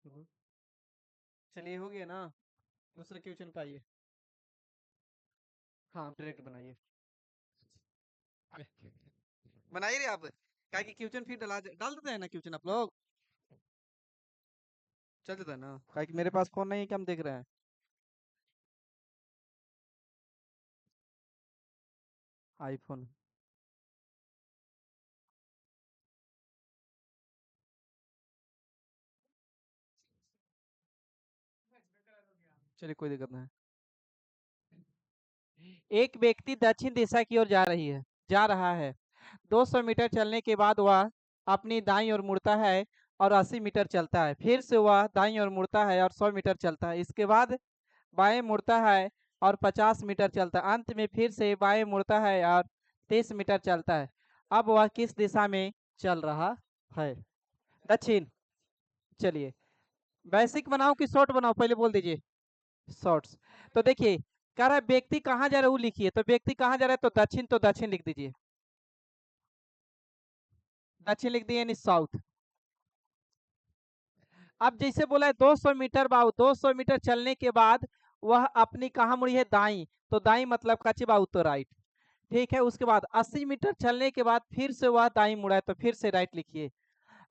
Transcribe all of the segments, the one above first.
हम्म। चलिए हो गया ना। दूसरा क्वेश्चन पाइए। हाँ डायरेक्ट बनाइए। बनाइए रे आप, क्या कि क्वेश्चन फिर डाल देते हैं ना क्वेश्चन आप लोग। चल देता है ना, क्या कि मेरे पास फोन नहीं है कि हम देख रहे हैं। आईफोन। चलिए कोई दिक्कत नहीं। एक व्यक्ति दक्षिण दिशा की ओर जा रहा है। 200 मीटर चलने के बाद वह अपनी दाईं ओर मुड़ता है और 80 मीटर चलता है। फिर से वह दाईं ओर मुड़ता है और 100 मीटर चलता है। इसके बाद बाएं मुड़ता है और 50 मीटर चलता है। अंत में फिर से बाएं मुड़ता है और 30 मीटर चलता है। अब वह किस दिशा में चल रहा है? दक्षिण। चलिए, बेसिक बनाओ कि शॉर्ट बनाओ, पहले बोल दीजिए। शॉर्ट्स। तो देखिए, कह रहा है व्यक्ति कहाँ जा रहा है वो लिखिए, तो व्यक्ति कहाँ जा रहा है तो दक्षिण लिख दीजिए। दक्षिण लिख दिए यानी साउथ। अब जैसे बोला है 200 मीटर बाबू, 200 मीटर चलने के बाद वह अपनी कहाँ मुड़ी है? दाई। तो दाई मतलब कच्ची बाबू तो राइट। ठीक है, उसके बाद 80 मीटर चलने के बाद फिर से वह दाई मुड़ा है तो फिर से राइट लिखिए।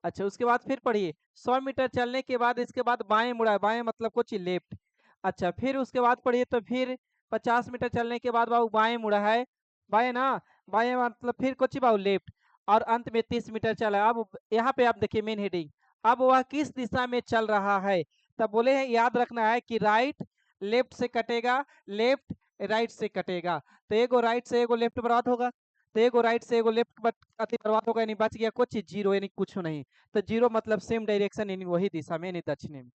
अच्छा, उसके बाद फिर पढ़िए 100 मीटर चलने के बाद इसके बाद बाएं मुड़ा है, बाएं मतलब कुछ लेफ्ट। अच्छा, फिर उसके बाद पढ़िए तो फिर 50 मीटर चलने के बाद बाबू बाएं मुड़ा है, बाएं ना, बाएं मतलब फिर कुछ बाबू लेफ्ट। और अंत में 30 मीटर चला। अब यहाँ पे आप देखिए मेन हेडिंग, अब वह किस दिशा में चल रहा है? तब बोले हैं याद रखना है कि राइट लेफ्ट से कटेगा, लेफ्ट राइट से कटेगा। तो एगो राइट से एगो लेफ्ट बर्बाद होगा, तो एगो राइट से एगो लेफ्ट अति बर्बाद होगा, यानी बच गया कुछ जीरो, यानी कुछ नहीं। तो जीरो मतलब सेम डायरेक्शन, यानी वही दिशा में, यानी दक्षिणी में।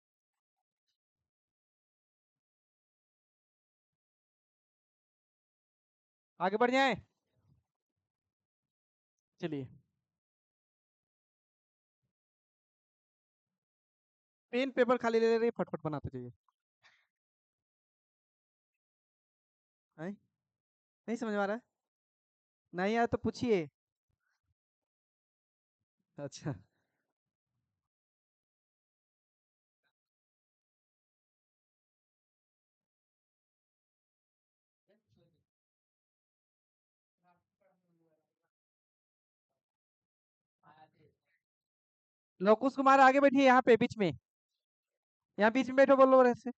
आगे बढ़ जाए। चलिए, पेन पेपर खाली ले ले रही, फटफट बनाते जाइए। हैं? नहीं समझ में आ रहा है? नहीं आया तो पूछिए। अच्छा, लवकुश कुमार आगे बैठिए, यहाँ पे बीच में। यहाँ बीच में बैठो, बोलो रहे से।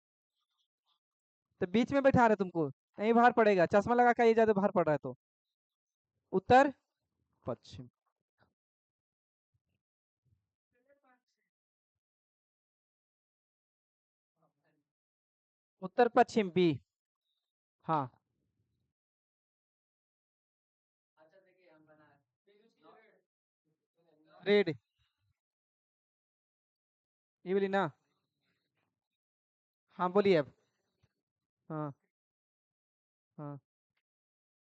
तो बीच में बैठा रहे तुमको, नहीं बाहर पड़ेगा, चश्मा लगा के ये ज्यादा बाहर पड़ रहा है तो। उत्तर पश्चिम। उत्तर पश्चिम बी। हाँ। रेड। ये बोली ना। हाँ बोलिए अब। हाँ हाँ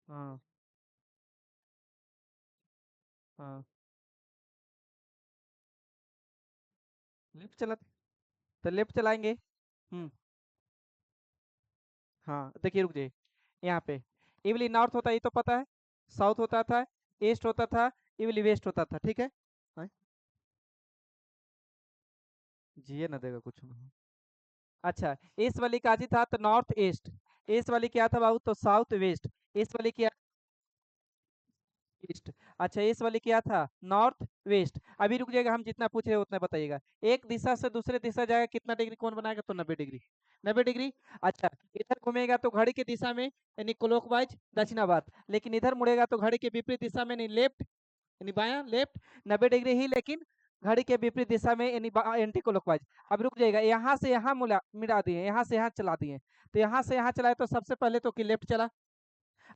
हाँ हाँ। लेफ्ट चला, तो लेफ्ट चलाएंगे। हाँ देखिए, रुक जाइए। यहाँ पे ये वाली नॉर्थ होता है, ये तो पता है। साउथ होता था, ईस्ट होता था, ये वाली वेस्ट होता था, ठीक है। हाँ, जिए ना देगा कुछ। अच्छा, इस वाली का जी था तो नॉर्थ ईस्ट, इस वाली क्या था बाबू तो साउथ वेस्ट, इस वाली क्या? ईस्ट। अच्छा, इस वाली क्या था? North west. अभी रुक जाएगा, हम जितना पूछ रहे हैं उतना बताइएगा। एक दिशा से दूसरे दिशा जाएगा कितना डिग्री कौन बनाएगा? तो 90 डिग्री। 90 डिग्री। अच्छा, इधर घूमेगा तो घड़ी की दिशा में यानी क्लॉकवाइज दक्षिणावर्त, लेकिन इधर मुड़ेगा तो घड़ी के विपरीत दिशा में, यानी लेफ्ट, यानी बाया लेफ्ट। 90 डिग्री ही, लेकिन घड़ी के विपरीत दिशा में, यानी एंटी क्लॉकवाइज। अब रुक जाएगा, यहाँ से यहाँ मिला दिए, यहाँ से यहाँ चला दिए। तो यहाँ से यहाँ चलाए तो सबसे पहले तो कि लेफ्ट चला।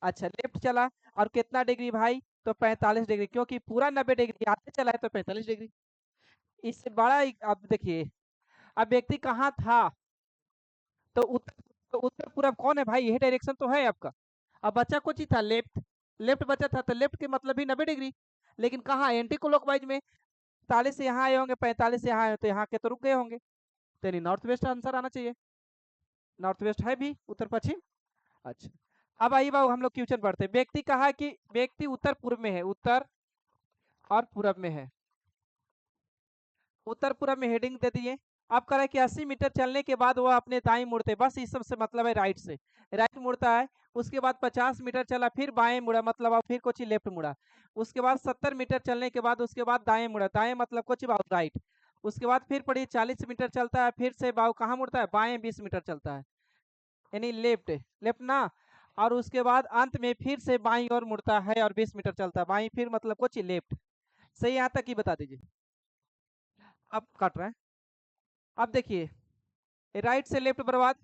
अच्छा, लेफ्ट चला, और कितना डिग्री भाई? तो 45 डिग्री, क्योंकि पूरा 90 डिग्री आगे चला है तो 45 डिग्री। इससे बड़ा अब देखिए, अब व्यक्ति कहाँ था? तो उत्तर पूरब कौन है भाई? यही डायरेक्शन तो है आपका। अब बच्चा कुछ ही था लेफ्ट, लेफ्ट बचा था, तो लेफ्ट के मतलब भी 90 डिग्री, लेकिन कहाँ? एंटी क्लॉकवाइज में। 40 से यहाँ आए होंगे, 45 से यहाँ आए तो यहाँ के तो रुक गए होंगे, तो यानी नॉर्थ वेस्ट आंसर आना चाहिए। नॉर्थ वेस्ट है भी, उत्तर पश्चिम। अच्छा, अब आइए बाबू हम लोग क्वेश्चन पढ़ते हैं। व्यक्ति कहा कि व्यक्ति उत्तर पूर्व में है, उत्तर और पूरब में है। उत्तर पूरब में हेडिंग दे दिए, अब कह रहा है कि 80 मीटर चलने के बाद वह अपने दाएं मुड़ते, बस इस सब से मतलब है राइट से, राइट मुड़ता है। उसके बाद 50 मीटर चला, फिर बाएं मुड़ा, मतलब अब फिर कुछ लेफ्ट मुड़ा। उसके बाद 70 मीटर चलने के बाद उसके बाद दाएं मुड़ा, दाएं मतलब कुछ बाउ राइट। उसके बाद फिर पढ़िए 40 मीटर चलता है, फिर से बाउ कहाँ मुड़ता है, बाएं 20 मीटर चलता है, यानी लेफ्ट, लेफ्ट ना। और उसके बाद अंत में फिर से बाईं ओर मुड़ता है और 20 मीटर चलता है, बाईं फिर मतलब कुछ लेफ्ट। सही यहाँ तक ही बता दीजिए। अब काट रहे हैं। अब देखिए राइट से लेफ्ट बर्बाद,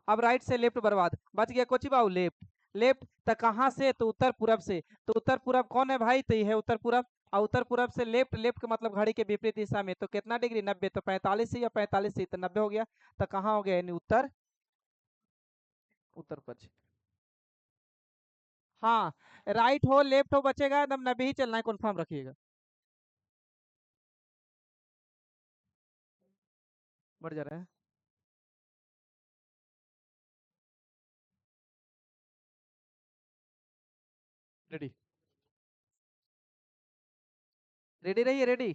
अब राइट से लेफ्ट बर्बाद, बच गया कोची बाबू लेफ्ट। लेफ्ट तो कहाँ से, तो उत्तर पूरब से, तो उत्तर पूरब कौन है भाई, तो ये है उत्तर पूरब। और उत्तर पूरब से लेफ्ट, लेफ्ट का मतलब घड़ी के विपरीत दिशा में, तो कितना डिग्री, 90, तो 45 से, या 45 से तो 90 हो गया। तो कहाँ हो गया, यानी उत्तर, उत्तर पश्चिम। हाँ, राइट हो लेफ्ट हो बचेगा एकदम 90 ही चलना है, कन्फर्म रखिएगा। बढ़ जा रहा है। रेडी, रेडी रहिए, रेडी।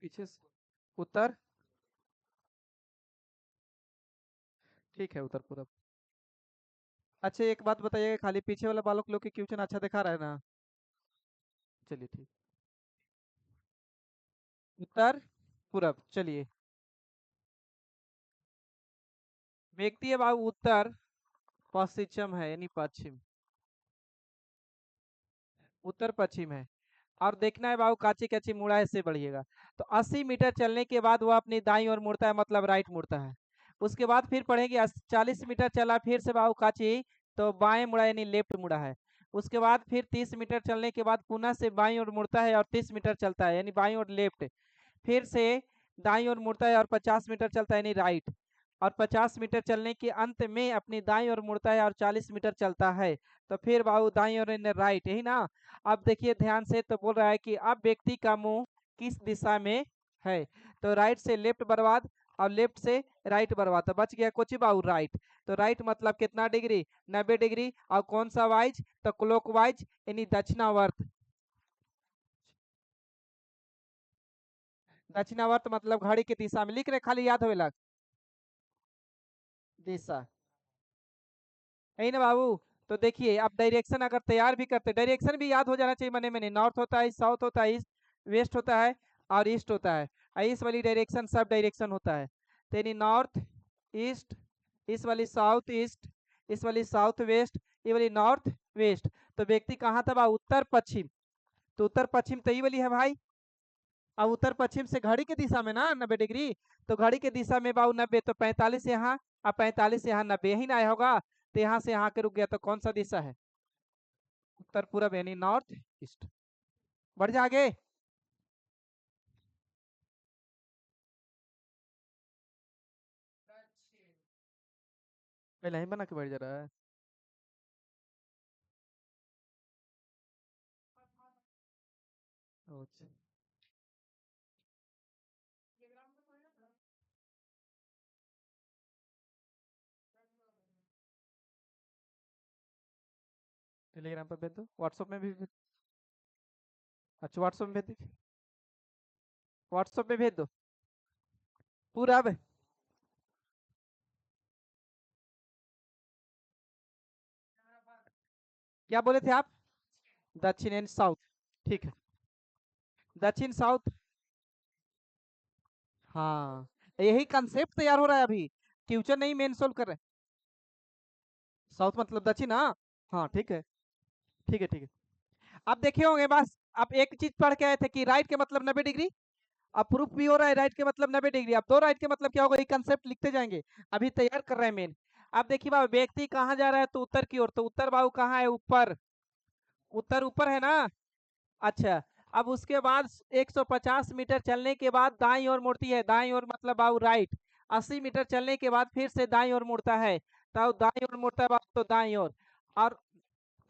पीछे से उत्तर, ठीक है उत्तर पूरब। अच्छा एक बात बताइएगा, खाली पीछे वाला बालक लोग की क्वेश्चन अच्छा दिखा रहा है ना। चलिए ठीक। उत्तर पूरब, चलिए। व्यक्ति है बाबू उत्तर पश्चिम है, यानी पश्चिम, उत्तर पश्चिम है। और देखना है बाबू काची काची मुड़ा है, इससे बढ़िएगा। तो 80 मीटर चलने के बाद वो अपनी दाईं ओर मुड़ता है, मतलब राइट मुड़ता है। उसके बाद फिर पढ़ेंगे 40 मीटर चला, फिर से बाबू काची, तो बाएं मुड़ा यानी लेफ्ट मुड़ा है। उसके बाद फिर 30 मीटर चलने के बाद पुनः से बाईं ओर मुड़ता है और 30 मीटर चलता है, यानी बाईं ओर लेफ्ट। फिर से दाईं ओर मुड़ता है और 50 मीटर चलता है, यानी राइट। और 50 मीटर चलने के अंत में अपनी दाईं ओर मुड़ता है और 40 मीटर चलता है। तो फिर बाबू दाईं ओर यानी राइट, यही ना। अब देखिए ध्यान से, तो बोल रहा है कि अब व्यक्ति का मुंह किस दिशा में है। तो राइट से लेफ्ट बर्बाद और लेफ्ट से राइट बर्बाद, तो बच गया कुछ बाबू राइट। तो राइट मतलब कितना डिग्री, 90 डिग्री। और कौन सा वाइज, तो क्लॉकवाइज यानी दक्षिणावर्त। दक्षिणावर्त मतलब घड़ी की दिशा में, लिख रहे खाली याद होवे लग, दिशा, यही ना बाबू। तो देखिए आप डायरेक्शन अगर तैयार भी करते, डायरेक्शन भी याद हो जाना चाहिए मने मने, नॉर्थ होता है, साउथ होता है, ईस्ट वेस्ट होता है, और ईस्ट होता है। इस वाली डायरेक्शन सब डायरेक्शन होता है, तो यानी नॉर्थ ईस्ट, इस वाली साउथ ईस्ट, इस वाली साउथ वेस्ट, ये वाली नॉर्थ वेस्ट। तो व्यक्ति कहाँ था बा, उत्तर पश्चिम। तो उत्तर पश्चिम तो ये वाली है भाई। अब उत्तर पश्चिम से घड़ी के दिशा में ना 90 डिग्री, तो घड़ी के दिशा में बाऊ 90, तो 45 यहाँ, अब 45 यहाँ 90, यही ना आया होगा। तो यहाँ से यहाँ के रुक गया, तो कौन सा दिशा है, उत्तर पूरब यानी नॉर्थ ईस्ट। बढ़ जा आगे। पहले ही बना के बैठ जा रहा है। अच्छा, टेलीग्राम पर भेज दो, व्हाट्सएप में भी अच्छा व्हाट्सएप में भेज दीजिए, व्हाट्सएप में भेज दो पूरब। क्या बोले थे आप, दक्षिण एंड साउथ, ठीक है, दक्षिण साउथ। हाँ, यही कंसेप्ट तैयार हो रहा है अभी, क्वेश्चन नहीं मेन सोल्व कर रहे। साउथ मतलब दक्षिण, हाँ। हाँ ठीक है, ठीक है, ठीक है। आप देखे होंगे बस, आप एक चीज पढ़ के आए थे कि राइट के मतलब 90 डिग्री। अब प्रूफ भी हो रहा है राइट के मतलब 90 डिग्री, अब दो राइट के मतलब क्या होगा, ये कंसेप्ट लिखते जाएंगे। अभी तैयार कर रहे हैं मेन। अब देखिए बाबू व्यक्ति कहाँ जा रहा है, तो उत्तर की ओर, तो उत्तर बाबू कहाँ है, ऊपर, उत्तर ऊपर है ना। अच्छा, अब उसके बाद 150 मीटर चलने के बाद दाईं ओर मुड़ती है, दाईं ओर मतलब बाबू राइट। 80 मीटर चलने के बाद फिर से दाईं ओर मुड़ता है, तब दाईं ओर मुड़ता है बाबू, तो दाईं ओर। और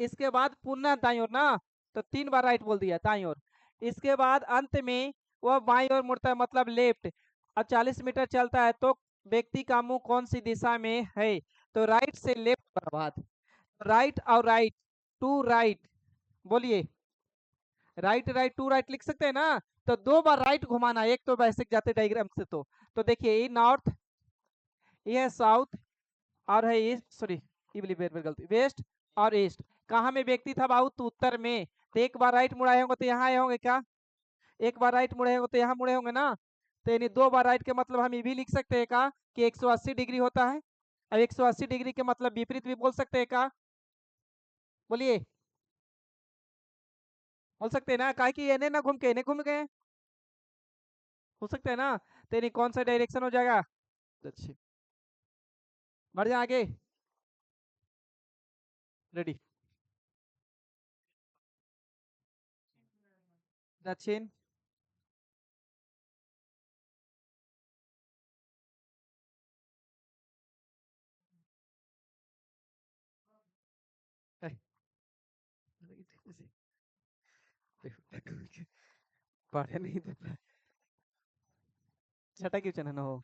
इसके बाद पुनः दाईं ओर ना, तो 3 बार राइट बोल दिया दाईं ओर। इसके बाद अंत में वह बाईं ओर मुड़ता है मतलब लेफ्ट। अब 40 मीटर चलता है तो व्यक्ति का मुंह कौन सी दिशा में है? तो राइट से लेफ्ट बर्बाद। राइट और राइट, टू राइट, बोलिए। राइट राइट टू राइट लिख सकते हैं ना? तो 2 बार राइट घुमाना, एक तो वैसे जाते डायग्राम से। तो देखिए ये नॉर्थ, ये है साउथ, और है ईस्ट, सॉरी ये वाली बेर गलती, वेस्ट और ईस्ट। कहाँ में व्यक्ति था बाबू? तो उत्तर में। तो एक बार राइट मुड़ाए होंगे तो यहाँ आए होंगे क्या? एक बार राइट मुड़े होंगे तो यहाँ मुड़े होंगे ना? तो यानी 2 बार राइट के मतलब हम ये भी लिख सकते हैं का कि 180 डिग्री होता है। अब 180 डिग्री के मतलब विपरीत भी बोल सकते हैं का? बोलिए। बोल सकते हैं ना, काहे कि एने ना घूम के एने घूम गए, हो सकता है ना? तो यानी कौन सा डायरेक्शन हो जाएगा? दक्षिण। बढ़ जाए आगे। रेडी। दक्षिण। ए, पढ़े नहीं देता, छठा क्यों चना हो?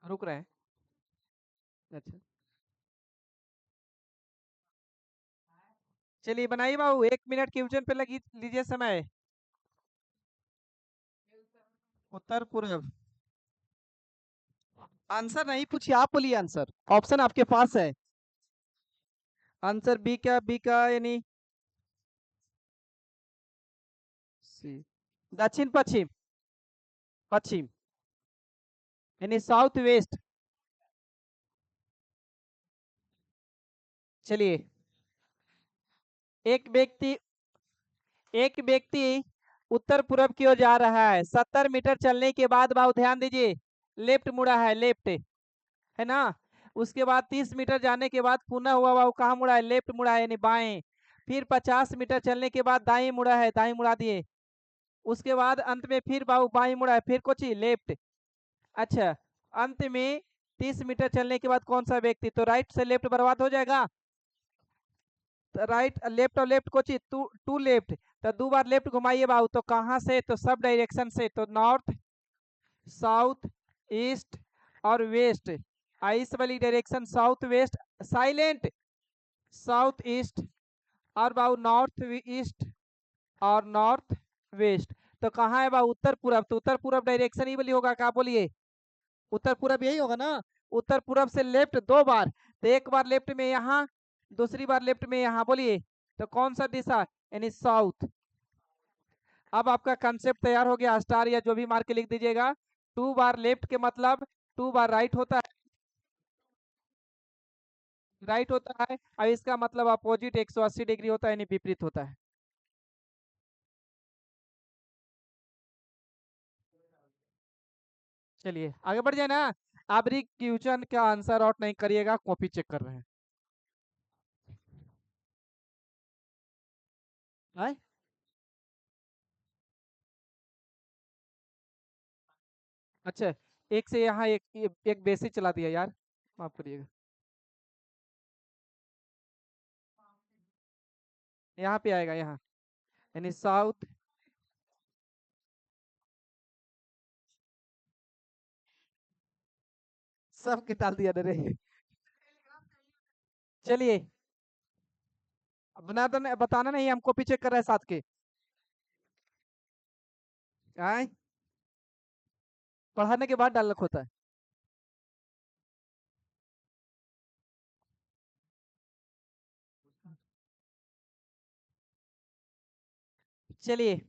रुक रहे हैं। अच्छा चलिए बनाइए बाबू, 1 मिनट क्वेश्चन पे लगी लीजिए समय। उत्तर पूर्व। आंसर नहीं पूछिए, आप बोलिए आंसर, ऑप्शन आपके पास है। आंसर बी क्या? बी का यानी सी, दक्षिण पश्चिम। पश्चिम यानी साउथ वेस्ट। चलिए, एक व्यक्ति एक व्यक्ति उत्तर पूर्व की ओर जा रहा है। 70 मीटर चलने के बाद बाबू ध्यान दीजिए, लेफ्ट मुड़ा है, लेफ्ट है ना? उसके बाद 30 मीटर जाने के बाद पुनः हुआ बाबू कहाँ मुड़ा है? लेफ्ट मुड़ा है यानी बाएं। फिर 50 मीटर चलने के बाद दाएं मुड़ा है, दाएं मुड़ा दिए। उसके बाद अंत में फिर बाबू बाएं मुड़ा है, फिर कोची लेफ्ट। अच्छा, अंत में 30 मीटर चलने के बाद कौन सा व्यक्ति? तो राइट से लेफ्ट बर्बाद हो जाएगा। तो राइट लेफ्ट और लेफ्ट कोची टू टू लेफ्ट। तो 2 बार लेफ्ट घुमाइए बाबू, तो कहाँ से? तो सब डायरेक्शन से, तो नॉर्थ, साउथ, ईस्ट और वेस्ट। इस वाली direction south west, silent, south east और बाबू नॉर्थ ईस्ट और नॉर्थ वेस्ट। तो कहाँ है बाबू? उत्तर पूरब। तो उत्तर पूरब डायरेक्शन ही वाली होगा क्या? बोलिए। उत्तर पूरब यही होगा ना? उत्तर पूरब से लेफ्ट 2 बार, तो एक बार लेफ्ट में यहाँ, दूसरी बार लेफ्ट में यहाँ, बोलिए। तो कौन सा दिशा? यानी साउथ। अब आपका कंसेप्ट तैयार हो गया, स्टार या जो भी मार्क के लिख दीजिएगा। 2 बार लेफ्ट के मतलब 2 बार राइट होता है, राइट होता है। अब इसका मतलब अपोजिट 180 डिग्री होता है, यानी विपरीत होता है। चलिए आगे बढ़ जाए ना। आप क्वेश्चन का आंसर आउट नहीं करिएगा, कॉपी चेक कर रहे हैं। आए? अच्छा, एक से यहाँ एक बेसिक चला दिया यार, माफ करिएगा। यहाँ पे आएगा, यहाँ यानी साउथ। सब के डाल दिया रे। चलिए, बताना नहीं, हम कॉपी चेक कर रहे हैं साथ के। आए? पढ़ाने के बाद डालना होता है। चलिए।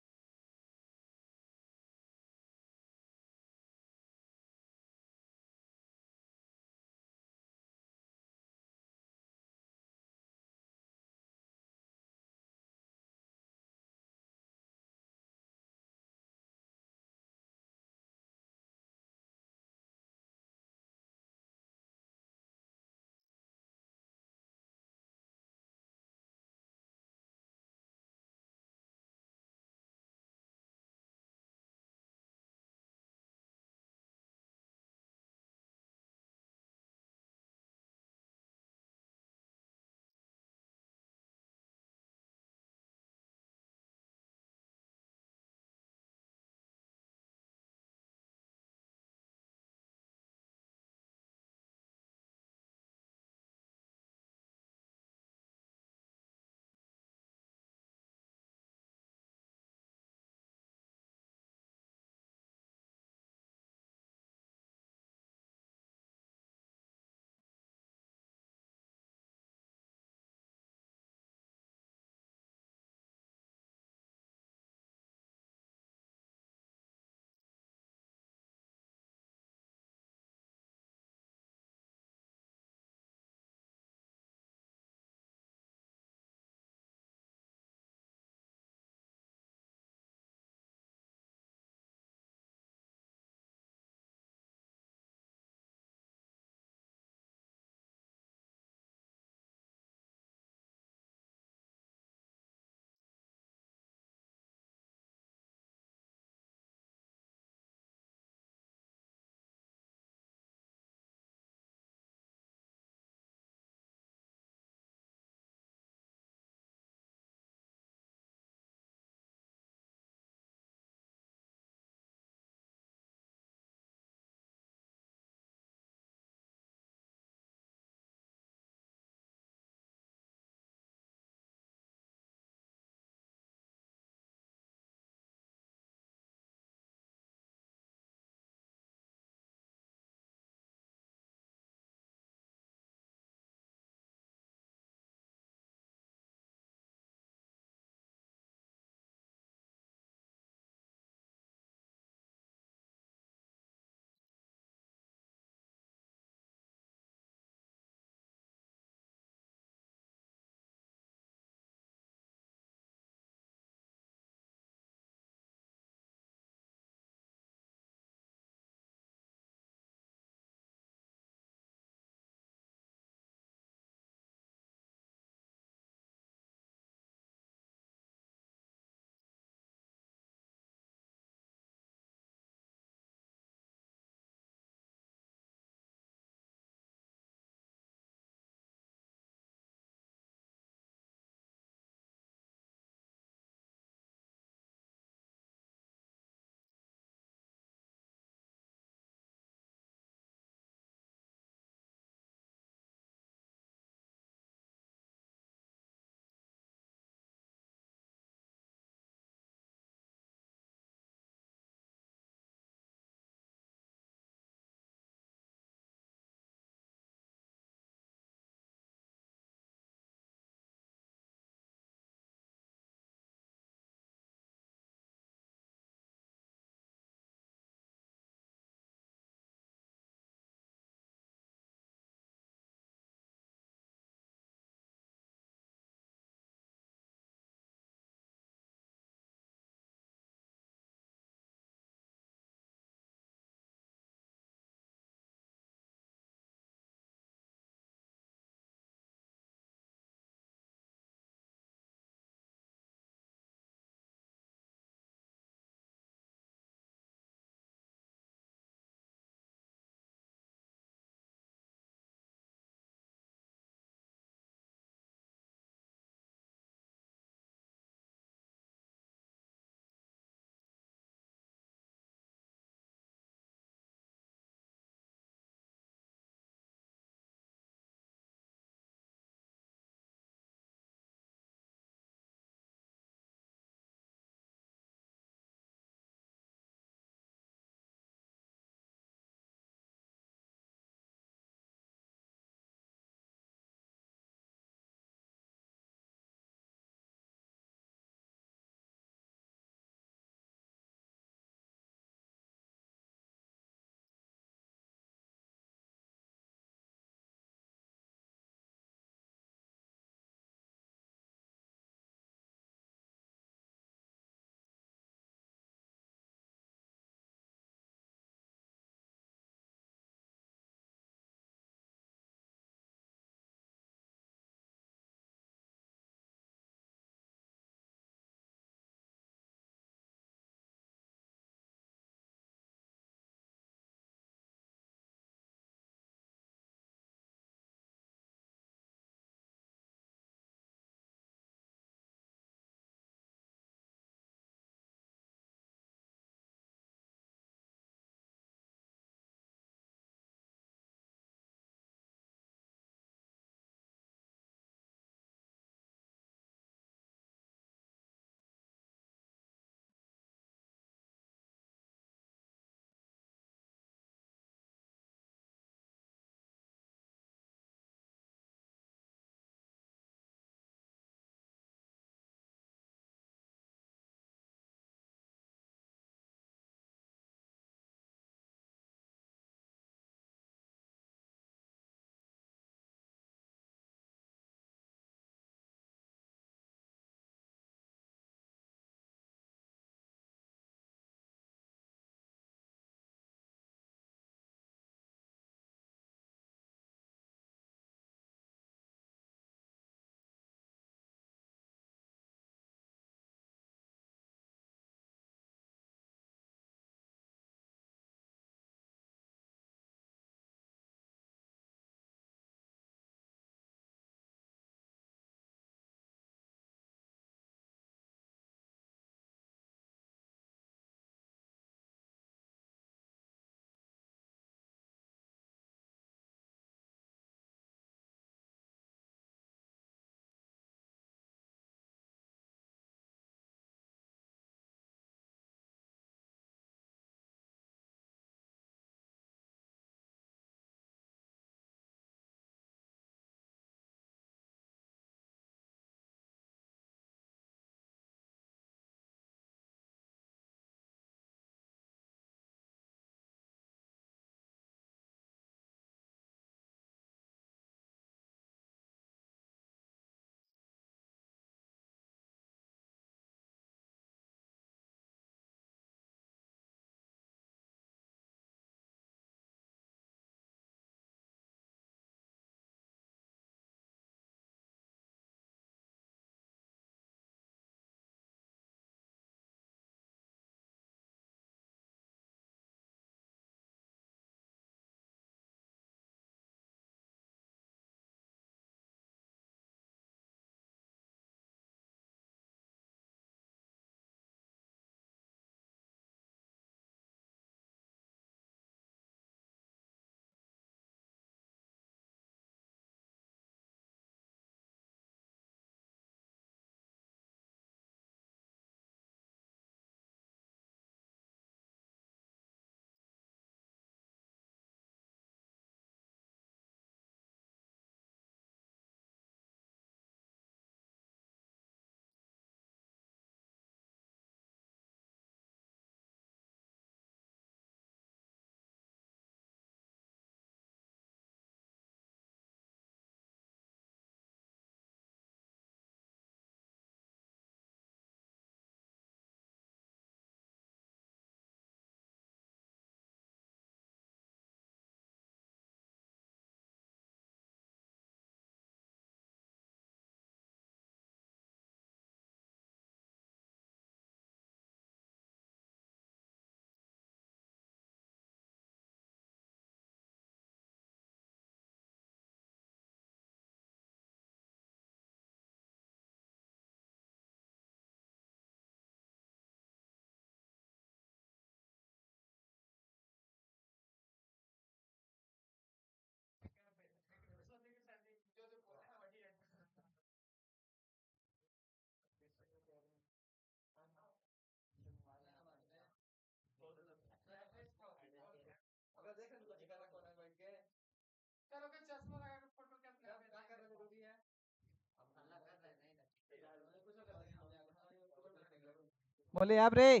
बोले आप रे।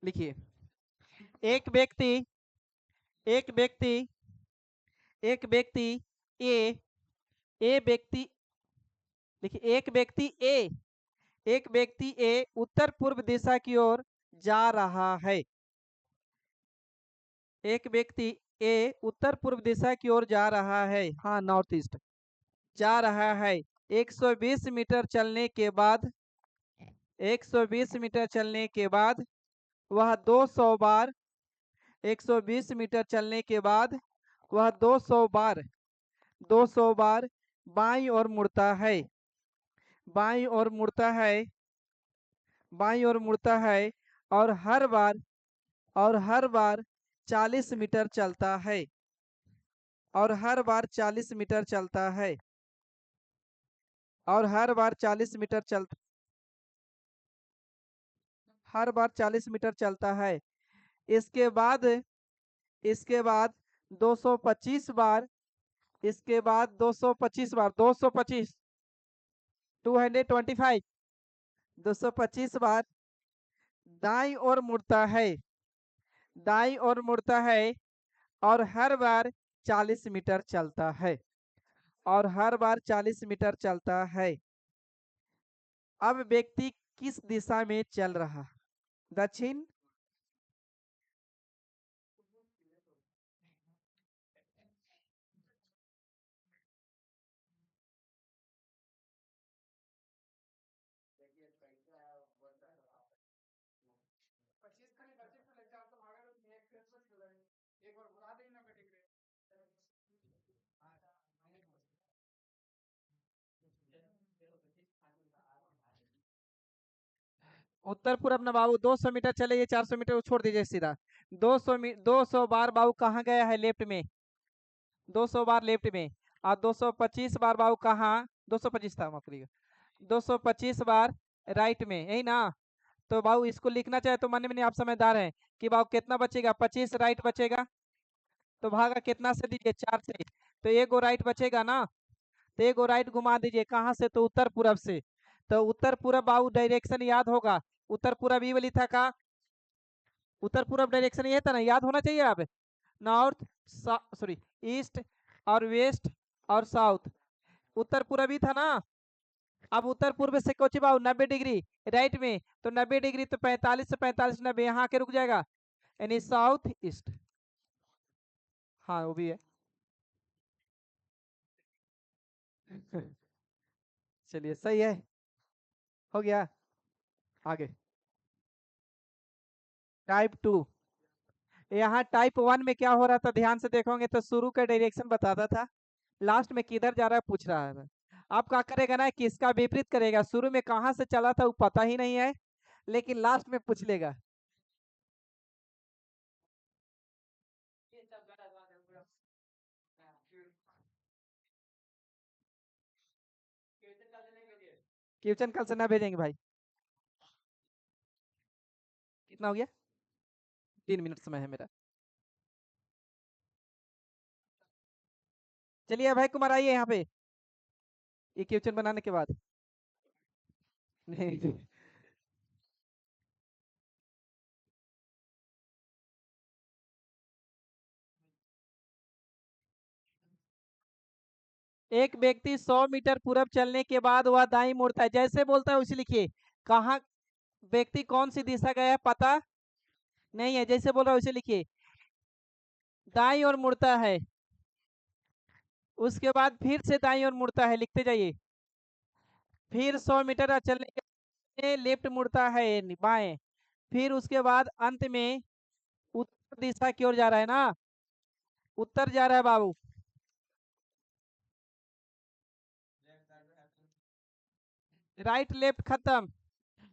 लिखिए, एक व्यक्ति एक व्यक्ति एक व्यक्ति ए ए व्यक्ति लिखिए, एक व्यक्ति ए उत्तर पूर्व दिशा की ओर जा रहा है। एक व्यक्ति ए उत्तर पूर्व दिशा की ओर जा रहा है, हाँ नॉर्थ ईस्ट जा रहा है। 120 मीटर चलने के बाद 120 मीटर चलने के बाद वह 200 बार 120 मीटर चलने के बाद वह 200 बार बाईं ओर मुड़ता है बाईं ओर मुड़ता है बाईं ओर मुड़ता है और हर बार 40 मीटर चलता है और हर बार 40 मीटर चलता है और हर बार 40 मीटर चलता हर बार 40 मीटर चलता है। इसके बाद 225 बार 225 225 225 बार दाईं ओर मुड़ता है दाईं ओर मुड़ता है और हर बार 40 मीटर चलता है और हर बार 40 मीटर चलता है। अब व्यक्ति किस दिशा में चल रहा? दक्षिण, उत्तर पूरब ना बाबू। 200 मीटर चले, ये 400 मीटर छोड़ दीजिए सीधा। 200 बार बाबू कहाँ गया है? लेफ्ट में। 200 बार लेफ्ट में और 225 बार बाबू कहाँ? 225 था, माफ करिएगा। 225 बार राइट में, यही ना? तो बाबू इसको लिखना चाहे तो मन में नहीं, आप समझदार हैं कि बाबू कितना बचेगा? 25 राइट बचेगा तो भागा कितना से दीजिए? 4 से। तो एक गो राइट बचेगा ना, तो एक गो राइट घुमा दीजिए। कहाँ से? तो उत्तर पूरब से। तो उत्तर पूरब बाबू डायरेक्शन याद होगा। उत्तर पूरब ई वाली था का? उत्तर पूरब डायरेक्शन ये था ना, याद होना चाहिए। अब नॉर्थ, सॉरी, ईस्ट और वेस्ट और साउथ, उत्तर पूरब ही था ना। अब उत्तर पूर्व से कोची बाबू 90 डिग्री राइट में, तो 90 डिग्री तो 45 से 45 90 यहाँ के रुक जाएगा, यानी साउथ ईस्ट। हाँ वो भी है। चलिए सही है, हो गया। आगे टाइप 2। यहाँ टाइप 1 में क्या हो रहा था? ध्यान से देखोगे तो शुरू का डायरेक्शन बताता था, लास्ट में किधर जा रहा है पूछ रहा है। आप क्या करेगा ना कि इसका विपरीत करेगा। शुरू में कहाँ से चला था वो पता ही नहीं है, लेकिन लास्ट में पूछ लेगा। क्वेश्चन कल से ना भेजेंगे भाई। कितना हो गया? 3 मिनट समय है मेरा। चलिए भाई कुमार आइए यहाँ पे, ये क्वेश्चन बनाने के बाद। नहीं, एक व्यक्ति 100 मीटर पूरब चलने के बाद वह दाईं मुड़ता है, जैसे बोलता है उसे लिखिए। कहाँ व्यक्ति कौन सी दिशा गया है पता नहीं है, जैसे बोल रहा है उसे लिखिए। दाईं ओर मुड़ता है, उसके बाद फिर से दाईं ओर मुड़ता है, लिखते जाइए। फिर 100 मीटर चलने के बाद लेफ्ट मुड़ता है बाएं, फिर उसके बाद अंत में उत्तर दिशा की ओर जा रहा है ना, उत्तर जा रहा है बाबू। राइट लेफ्ट खत्म,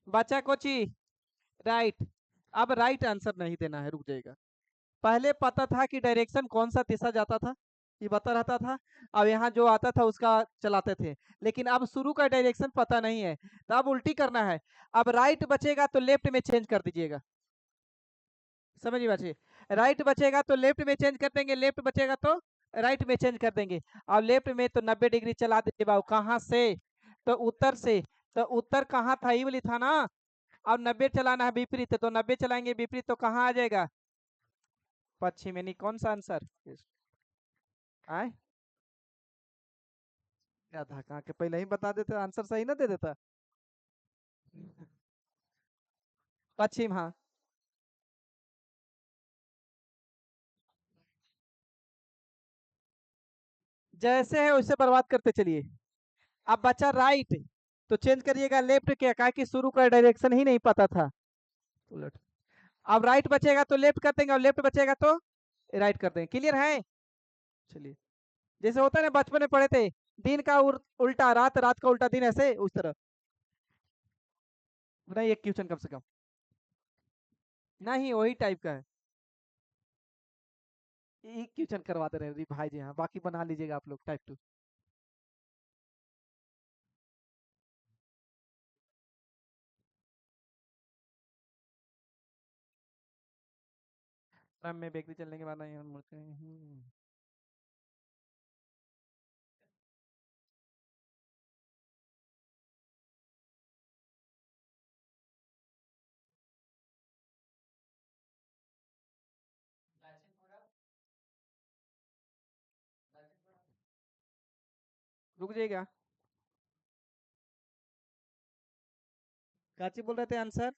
बचा कोची? राइट। अब राइट आंसर नहीं देना है, रुक जाएगा। पहले पता था कि डायरेक्शन कौन सा दिशा जाता था, ये पता रहता था। अब यहाँ जो आता था उसका चलाते थे, लेकिन अब शुरू का डायरेक्शन पता नहीं है, तो अब उल्टी करना है। अब राइट बचेगा तो लेफ्ट में चेंज कर दीजिएगा, समझिए बच्चे। राइट बचेगा तो लेफ्ट में चेंज कर देंगे, लेफ्ट बचेगा तो राइट में चेंज कर देंगे। और लेफ्ट में तो 90 डिग्री चला दीजिए बाबू। कहाँ से? तो उत्तर से। तो उत्तर कहाँ था? ई वाली था ना, अब 90 चलाना है विपरीत, तो 90 चलाएंगे विपरीत तो कहाँ आ जाएगा? पश्चिम, यानी कौन सा आंसर? आए क्या था, कहाँ के पहले ही बता देते, आंसर सही ना दे देता। पश्चिम, हाँ। जैसे है वैसे बर्बाद करते चलिए। अब बचा राइट, तो चेंज करिएगा लेफ्ट क्या, कहा कि शुरू का डायरेक्शन ही नहीं पता था। उलट। अब राइट बचेगा तो लेफ्ट कर देंगे, और लेफ्ट बचेगा तो राइट कर देंगे। क्लियर है? चलिए। जैसे होता है ना, बचपन में पढ़े थे, दिन का उल्टा रात, रात का उल्टा दिन, ऐसे उस तरह। नहीं, एक क्वेश्चन कम से कम। नहीं, वही टाइप का है। एक क्वेश्चन करवाते रहे जी भाई जी, हाँ, बाकी बना लीजिएगा आप लोग टाइप टू। क्रम में व्यक्ति चलने के बाद नहीं हम मुड़ते हैं। रुक जाइएगा। काची बोल रहे थे आंसर?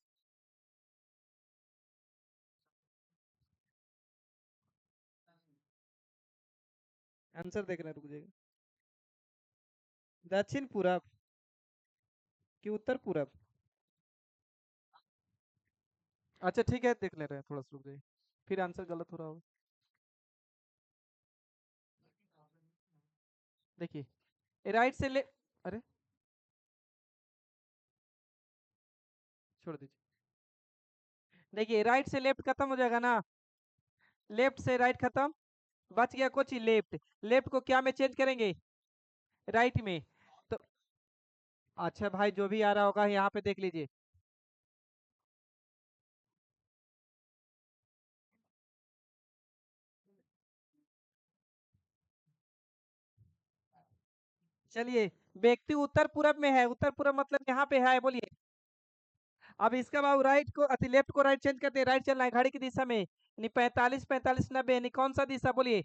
आंसर देख रहे हैं, रुक जाइएगा। दक्षिण पूरब कि उत्तर पूरब? अच्छा ठीक है, देख ले रहे हैं, थोड़ा सा रुक जाइए, फिर आंसर गलत हो रहा होगा। देखिए, राइट से ले, अरे छोड़ दीजिए। देखिए, राइट से लेफ्ट खत्म हो जाएगा ना, लेफ्ट से राइट खत्म, बच गया कुछ ही लेफ्ट। लेफ्ट को क्या में चेंज करेंगे? राइट में। तो अच्छा भाई, जो भी आ रहा होगा यहाँ पे देख लीजिए। चलिए, व्यक्ति उत्तर पूरब में है, उत्तर पूरब मतलब यहाँ पे है, बोलिए। अब इसका बाद राइट को अति लेफ्ट को राइट चेंज करते हैं, राइट चलना है घड़ी की दिशा में, यानी 45 45 90, यानी कौन सा दिशा, बोलिए?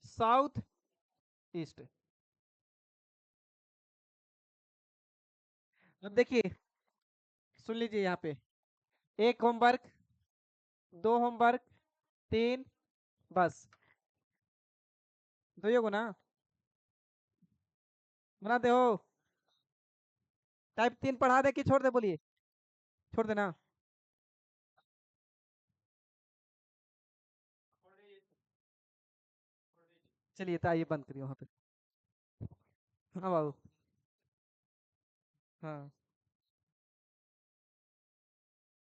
South east. अब देखिए, सुन लीजिए यहाँ पे, एक होमवर्क, दो होमवर्क, तीन, बस दो ही होगा ना? बना दे हो? टाइप 3 पढ़ा दे कि छोड़ दे, बोलिए? छोड़ देना। चलिए, तो आइए बंद करिए वहाँ पे। हाँ बाबू। हाँ।